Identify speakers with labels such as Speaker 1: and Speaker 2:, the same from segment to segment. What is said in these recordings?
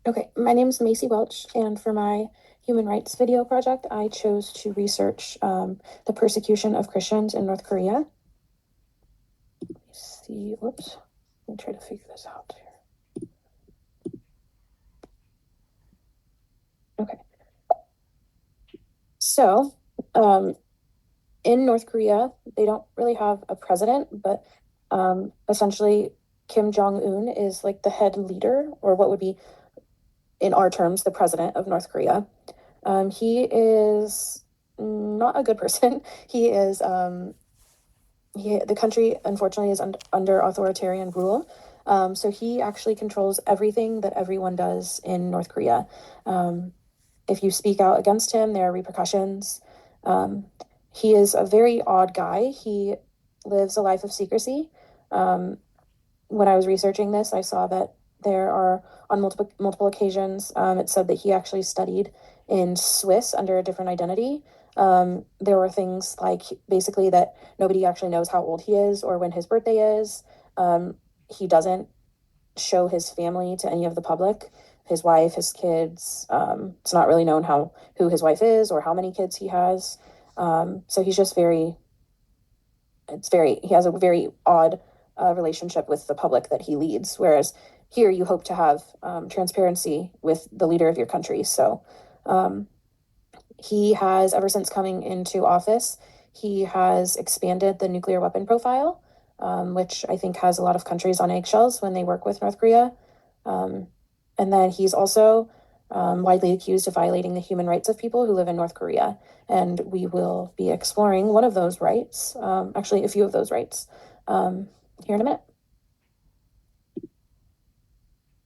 Speaker 1: Okay, my name is Macy Welch, and for my human rights video project, I chose to research the persecution of Christians in North Korea. Let me see, whoops, let me try to figure this out here. Okay, so in North Korea, they don't really have a president, but essentially Kim Jong-un is like the head leader, or what would be, in our terms, the president of North Korea. He is not a good person. He is the country unfortunately is under authoritarian rule. So he actually controls everything that everyone does in North Korea. If you speak out against him, there are repercussions. He is a very odd guy. He lives a life of secrecy. When I was researching this, I saw that there are on multiple occasions. It said that he actually studied in Swiss under a different identity. There were things like basically that nobody actually knows how old he is or when his birthday is. He doesn't show his family to any of the public, his wife, his kids. It's not really known who his wife is or how many kids he has. So he's just he has a very odd relationship with the public that he leads. Whereas here you hope to have transparency with the leader of your country. So he has, ever since coming into office, he has expanded the nuclear weapon profile, which I think has a lot of countries on eggshells when they work with North Korea. And then he's also widely accused of violating the human rights of people who live in North Korea. And we will be exploring one of those rights, actually, a few of those rights, here in a minute.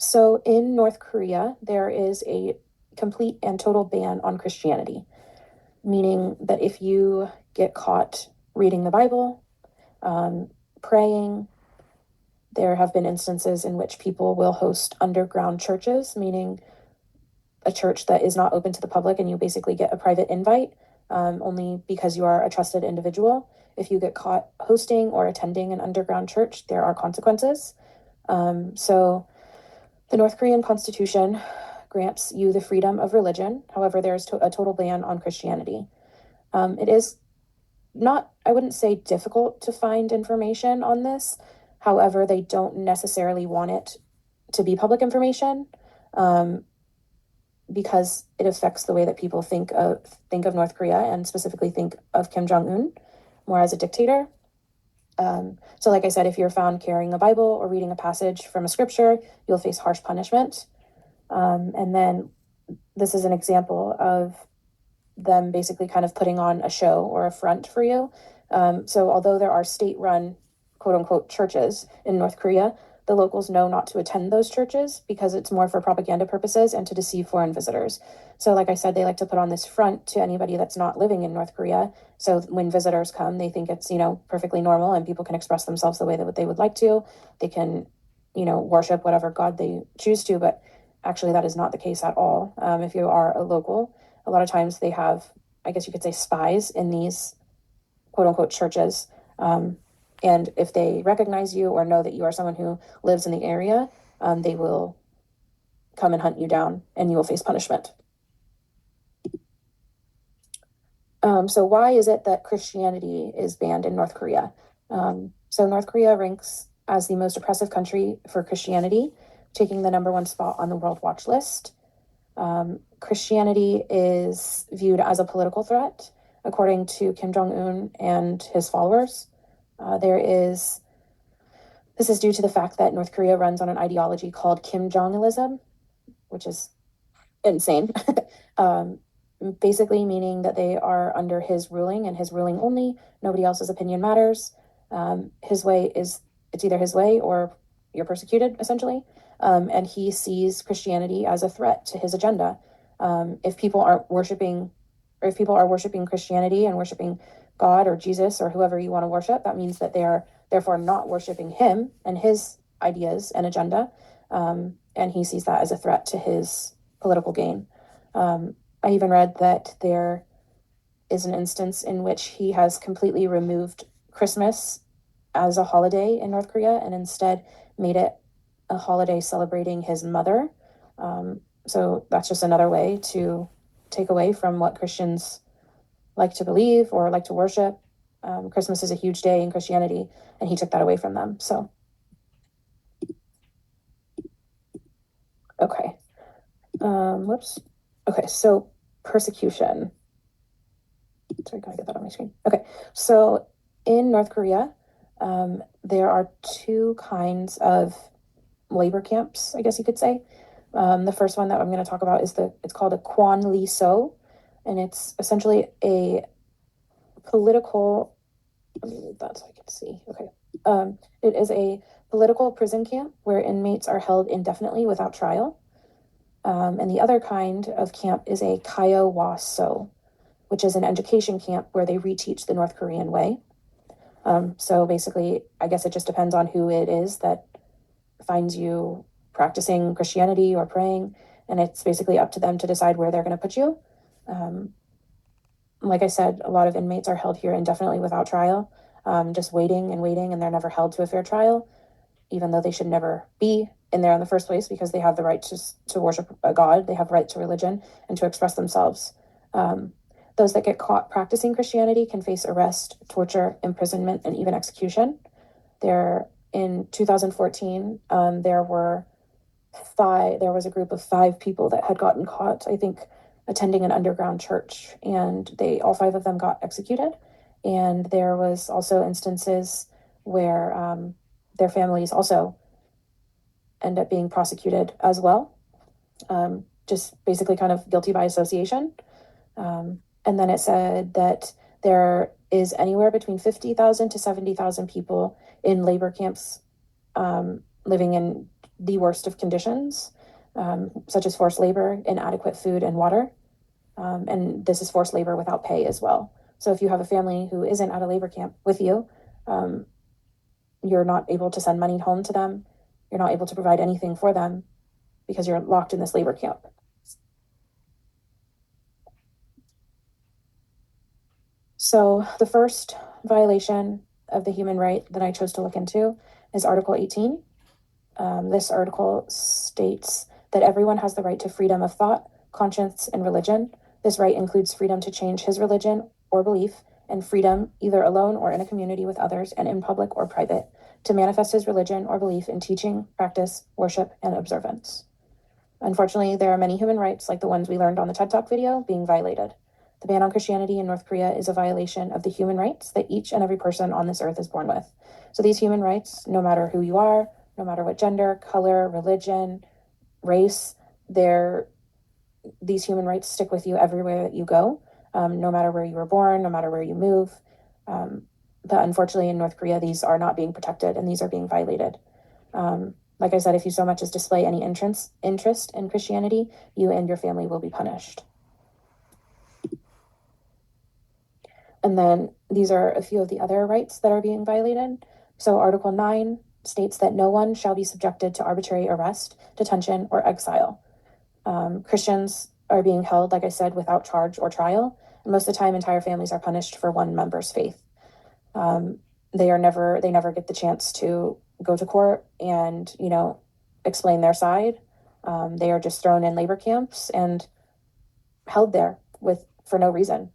Speaker 1: So in North Korea, there is a complete and total ban on Christianity, meaning that if you get caught reading the Bible, praying, there have been instances in which people will host underground churches, meaning a church that is not open to the public, and you basically get a private invite only because you are a trusted individual. If you get caught hosting or attending an underground church, there are consequences. So the North Korean Constitution grants you the freedom of religion. However, there is a total ban on Christianity. It is not, I wouldn't say difficult to find information on this. However, they don't necessarily want it to be public information because it affects the way that people think of North Korea, and specifically think of Kim Jong-un more as a dictator. So like I said, if you're found carrying a Bible or reading a passage from a scripture, you'll face harsh punishment. And then this is an example of them basically kind of putting on a show or a front for you. So although there are state-run, quote unquote, churches in North Korea, the locals know not to attend those churches because it's more for propaganda purposes and to deceive foreign visitors. So like I said, they like to put on this front to anybody that's not living in North Korea. So when visitors come, they think it's, perfectly normal and people can express themselves the way that they would like to. They can, worship whatever God they choose to, but actually that is not the case at all. If you are a local, a lot of times they have, I guess you could say, spies in these quote unquote churches. And if they recognize you or know that you are someone who lives in the area, they will come and hunt you down and you will face punishment. So why is it that Christianity is banned in North Korea? So North Korea ranks as the most oppressive country for Christianity, taking the #1 spot on the World Watch list. Christianity is viewed as a political threat, according to Kim Jong-un and his followers. This is due to the fact that North Korea runs on an ideology called Kim Jong-ilism, which is insane. Basically meaning that they are under his ruling and his ruling only. Nobody else's opinion matters. It's either his way or you're persecuted, essentially. And he sees Christianity as a threat to his agenda. If people are worshiping Christianity and worshiping God or Jesus or whoever you want to worship, that means that they are therefore not worshiping him and his ideas and agenda. And he sees that as a threat to his political gain. I even read that there is an instance in which he has completely removed Christmas as a holiday in North Korea and instead made it a holiday celebrating his mother. So that's just another way to take away from what Christians like to believe or like to worship. Christmas is a huge day in Christianity, and he took that away from them. So, okay. Whoops. Okay, so persecution. Sorry, gotta get that on my screen. Okay, so in North Korea, there are two kinds of labor camps, I guess you could say. The first one that I'm going to talk about is it's called a Kwan Lee So, and it's essentially a political. Let me read that so I can see. Okay. It is a political prison camp where inmates are held indefinitely without trial. And the other kind of camp is a Kyo Wa So, which is an education camp where they reteach the North Korean way. So basically, I guess it just depends on who it is that finds you practicing Christianity or praying, and it's basically up to them to decide where they're going to put you. Like I said, a lot of inmates are held here indefinitely without trial, just waiting and waiting, and they're never held to a fair trial, even though they should never be in there in the first place because they have the right to worship a God, they have right to religion and to express themselves. Those that get caught practicing Christianity can face arrest, torture, imprisonment, and even execution. In 2014, there was a group of 5 people that had gotten caught, I think, attending an underground church, and all 5 of them got executed. And there was also instances where their families also end up being prosecuted as well, just basically kind of guilty by association. And then it said that there is anywhere between 50,000 to 70,000 people in labor camps, living in the worst of conditions, such as forced labor, inadequate food and water. And this is forced labor without pay as well. So if you have a family who isn't at a labor camp with you, you're not able to send money home to them. You're not able to provide anything for them because you're locked in this labor camp. So the first violation of the human right that I chose to look into is Article 18. This article states that everyone has the right to freedom of thought, conscience, and religion. This right includes freedom to change his religion or belief, and freedom, either alone or in a community with others and in public or private, to manifest his religion or belief in teaching, practice, worship, and observance. Unfortunately, there are many human rights, like the ones we learned on the TED Talk video, being violated. The ban on Christianity in North Korea is a violation of the human rights that each and every person on this earth is born with. So these human rights, no matter who you are, no matter what gender, color, religion, race, these human rights stick with you everywhere that you go, no matter where you were born, no matter where you move. But unfortunately, in North Korea, these are not being protected and these are being violated. Like I said, if you so much as display any interest in Christianity, you and your family will be punished. And then these are a few of the other rights that are being violated. So Article 9 states that no one shall be subjected to arbitrary arrest, detention, or exile. Christians are being held, like I said, without charge or trial. And most of the time, entire families are punished for one member's faith. They never get the chance to go to court and, explain their side. They are just thrown in labor camps and held there for no reason.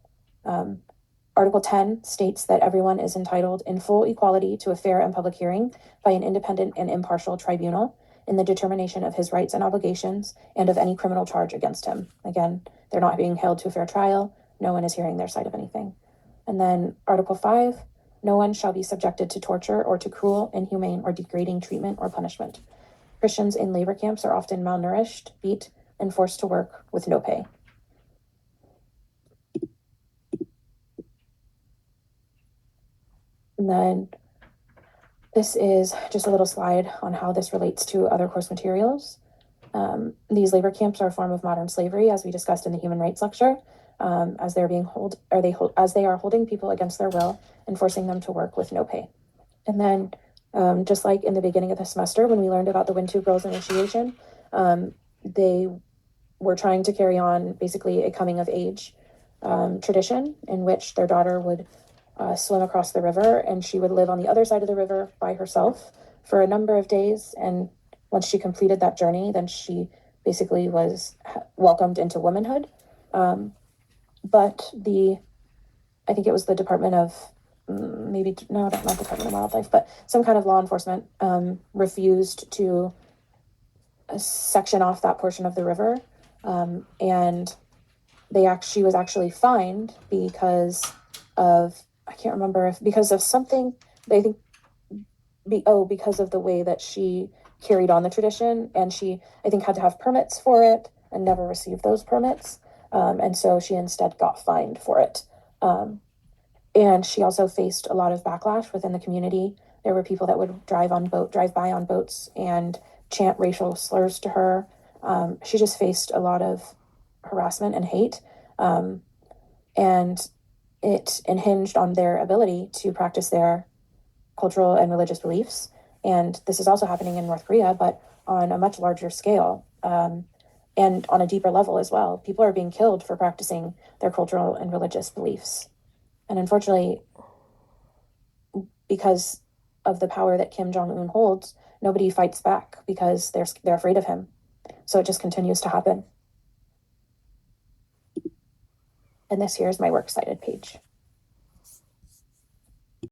Speaker 1: Article 10 states that everyone is entitled in full equality to a fair and public hearing by an independent and impartial tribunal in the determination of his rights and obligations and of any criminal charge against him. Again, they're not being held to a fair trial. No one is hearing their side of anything. And then Article 5, no one shall be subjected to torture or to cruel, inhumane, or degrading treatment or punishment. Christians in labor camps are often malnourished, beat, and forced to work with no pay. And then this is just a little slide on how this relates to other course materials. These labor camps are a form of modern slavery, as we discussed in the human rights lecture, as they are holding people against their will and forcing them to work with no pay. And then, just like in the beginning of the semester, when we learned about the Wintu Girls initiation, they were trying to carry on basically a coming of age tradition in which their daughter would swim across the river, and she would live on the other side of the river by herself for a number of days. And once she completed that journey, then she basically was welcomed into womanhood. But I think it was the Department of maybe no, not Department of Wildlife, but some kind of law enforcement refused to section off that portion of the river, and she was actually fined because of, I can't remember if because of something they think because of the way that she carried on the tradition, and she, I think, had to have permits for it and never received those permits, and so she instead got fined for it. And she also faced a lot of backlash within the community. There were people that would drive by on boats and chant racial slurs to her. She just faced a lot of harassment and hate, and it hinged on their ability to practice their cultural and religious beliefs. And this is also happening in North Korea, but on a much larger scale, and on a deeper level as well. People are being killed for practicing their cultural and religious beliefs. And unfortunately, because of the power that Kim Jong Un holds, nobody fights back because they're afraid of him. So it just continues to happen. And this here is my works cited page.